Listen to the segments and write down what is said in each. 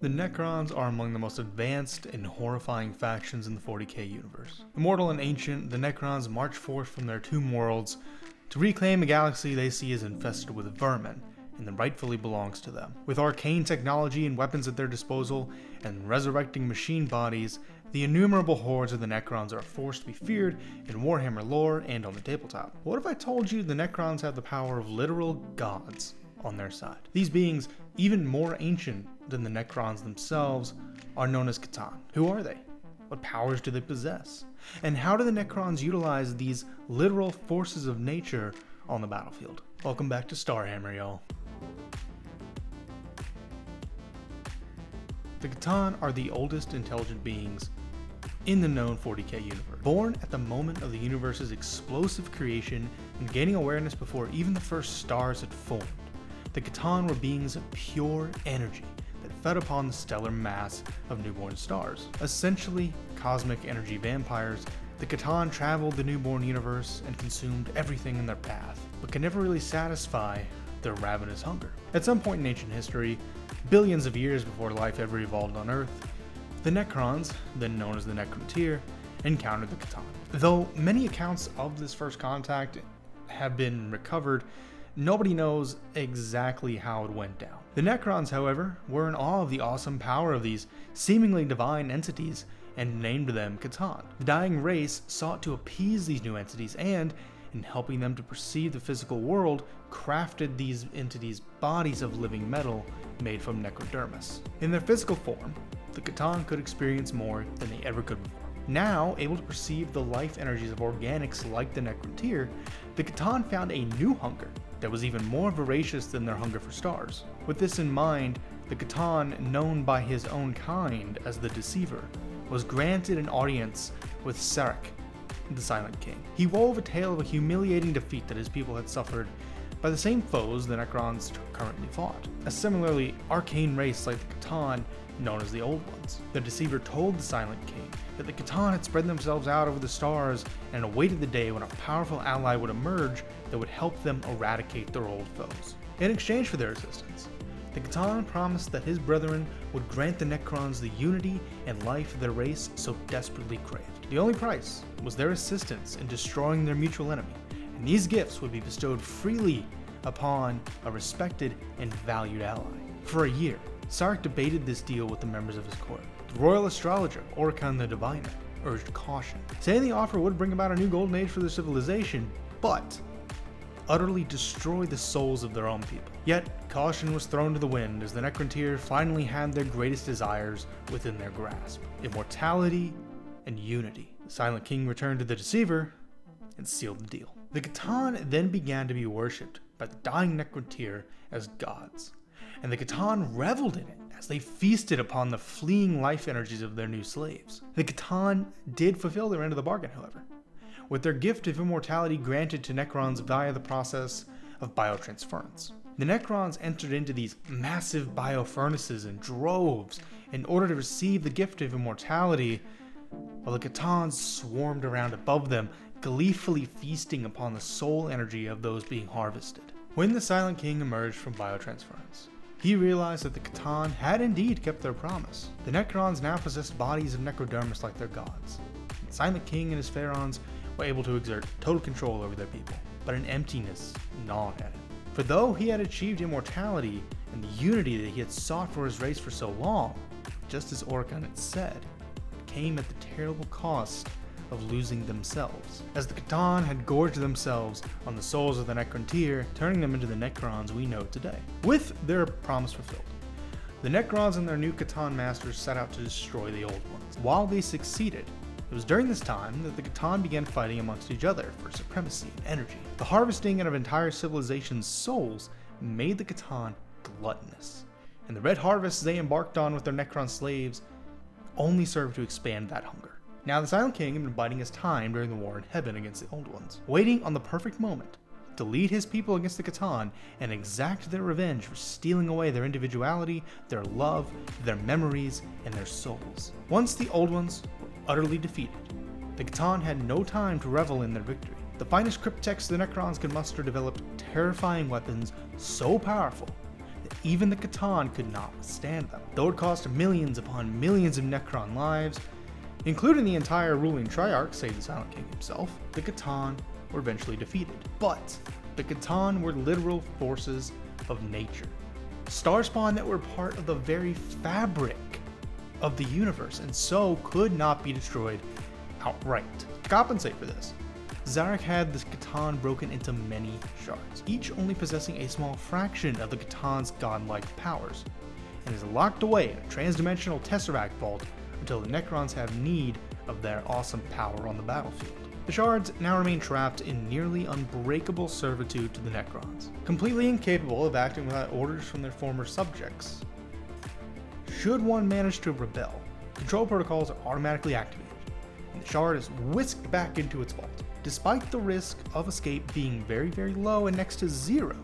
The Necrons are among the most advanced and horrifying factions in the 40k universe. Immortal and ancient, the Necrons march forth from their tomb worlds to reclaim a galaxy they see as infested with vermin, and that rightfully belongs to them. With arcane technology and weapons at their disposal, and resurrecting machine bodies, the innumerable hordes of the Necrons are a force to be feared in Warhammer lore and on the tabletop. What if I told you the Necrons have the power of literal gods on their side? These beings, even more ancient than the Necrons themselves, are known as C'tan. Who are they? What powers do they possess? And how do the Necrons utilize these literal forces of nature on the battlefield? Welcome back to Starhammer, y'all. The C'tan are the oldest intelligent beings in the known 40k universe. Born at the moment of the universe's explosive creation and gaining awareness before even the first stars had formed, the C'tan were beings of pure energy that fed upon the stellar mass of newborn stars. Essentially, cosmic energy vampires, the C'tan traveled the newborn universe and consumed everything in their path, but could never really satisfy their ravenous hunger. At some point in ancient history, billions of years before life ever evolved on Earth, the Necrons, then known as the Necrontyr, encountered the C'tan. Though many accounts of this first contact have been recovered, nobody knows exactly how it went down. The Necrons, however, were in awe of the awesome power of these seemingly divine entities and named them C'tan. The dying race sought to appease these new entities and, in helping them to perceive the physical world, crafted these entities bodies of living metal made from necrodermis. In their physical form, the C'tan could experience more than they ever could before. Now, able to perceive the life energies of organics like the Necrontyr, the C'tan found a new hunger that was even more voracious than their hunger for stars. With this in mind, the C'tan, known by his own kind as the Deceiver, was granted an audience with Sarek, the Silent King. He wove a tale of a humiliating defeat that his people had suffered by the same foes the Necrons currently fought, a similarly arcane race like the C'tan, known as the Old Ones. The Deceiver told the Silent King that the C'tan had spread themselves out over the stars and awaited the day when a powerful ally would emerge that would help them eradicate their old foes. In exchange for their assistance, the C'tan promised that his brethren would grant the Necrons the unity and life their race so desperately craved. The only price was their assistance in destroying their mutual enemy, and these gifts would be bestowed freely upon a respected and valued ally. For a year, Sarek debated this deal with the members of his court. The royal astrologer, Orkan the Diviner, urged caution, saying the offer would bring about a new golden age for their civilization, but utterly destroy the souls of their own people. Yet, caution was thrown to the wind as the Necrontyr finally had their greatest desires within their grasp: immortality and unity. The Silent King returned to the Deceiver and sealed the deal. The C'tan then began to be worshipped by the dying Necrontyr as gods, and the C'tan reveled in it as they feasted upon the fleeing life energies of their new slaves. The C'tan did fulfill their end of the bargain, however, with their gift of immortality granted to Necrons via the process of biotransference. The Necrons entered into these massive biofurnaces in droves in order to receive the gift of immortality, while the C'tan swarmed around above them, gleefully feasting upon the soul energy of those being harvested. When the Silent King emerged from biotransference, he realized that the C'tan had indeed kept their promise. The Necrons now possessed bodies of necrodermis like their gods. The Silent King and his pharaons were able to exert total control over their people, but an emptiness gnawed at him. For though he had achieved immortality and the unity that he had sought for his race for so long, just as Orkan had said, it came at the terrible cost of losing themselves, as the C'tan had gorged themselves on the souls of the Necrontyr, turning them into the Necrons we know today. With their promise fulfilled, the Necrons and their new C'tan masters set out to destroy the Old Ones. While they succeeded, it was during this time that the C'tan began fighting amongst each other for supremacy and energy. The harvesting of entire civilization's souls made the C'tan gluttonous, and the red harvests they embarked on with their Necron slaves only served to expand that hunger. Now, the Silent King had been biding his time during the war in heaven against the Old Ones, waiting on the perfect moment to lead his people against the C'tan and exact their revenge for stealing away their individuality, their love, their memories, and their souls. Once the Old Ones were utterly defeated, the C'tan had no time to revel in their victory. The finest cryptex the Necrons could muster developed terrifying weapons so powerful that even the Catan could not withstand them. Though it cost millions upon millions of Necron lives, including the entire ruling Triarch, save the Silent King himself, the Catan were eventually defeated. But the Catan were literal forces of nature, starspawn that were part of the very fabric of the universe, and so could not be destroyed outright. To compensate for this, Zarek had the Catan broken into many shards, each only possessing a small fraction of the Catan's godlike powers, and is locked away in a transdimensional Tesseract vault until the Necrons have need of their awesome power on the battlefield. The shards now remain trapped in nearly unbreakable servitude to the Necrons, completely incapable of acting without orders from their former subjects. Should one manage to rebel, control protocols are automatically activated, and the shard is whisked back into its vault. Despite the risk of escape being very, very low and next to zero,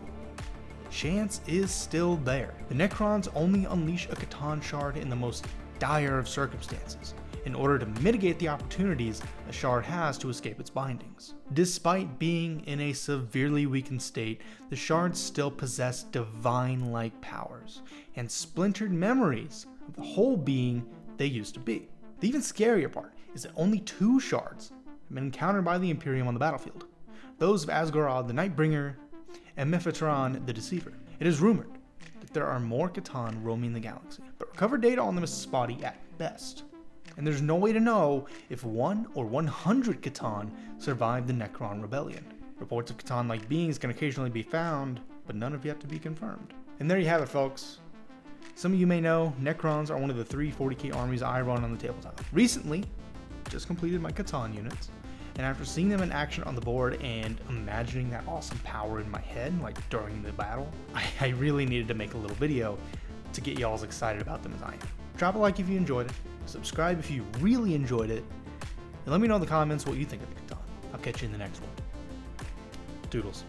the chance is still there. The Necrons only unleash a Catan shard in the most dire of circumstances, in order to mitigate the opportunities a shard has to escape its bindings. Despite being in a severely weakened state, the shards still possess divine-like powers, and splintered memories of the whole being they used to be. The even scarier part is that only 2 shards have been encountered by the Imperium on the battlefield, those of Asgarad the Nightbringer and Mephitron the Deceiver. It is rumored that there are more Catan roaming the galaxy, but recovered data on them is spotty at best, and there's no way to know if 1 or 100 Catan survived the Necron rebellion. Reports of Catan-like beings can occasionally be found, but none have yet to be confirmed. And there you have it, folks. Some of you may know, Necrons are one of the 3 40k armies I run on the tabletop. Recently, just completed my Catan units, and after seeing them in action on the board and imagining that awesome power in my head, like during the battle, I really needed to make a little video to get y'all as excited about them as I am. Drop a like if you enjoyed it, subscribe if you really enjoyed it, and let me know in the comments what you think of the Catan. I'll catch you in the next one. Doodles.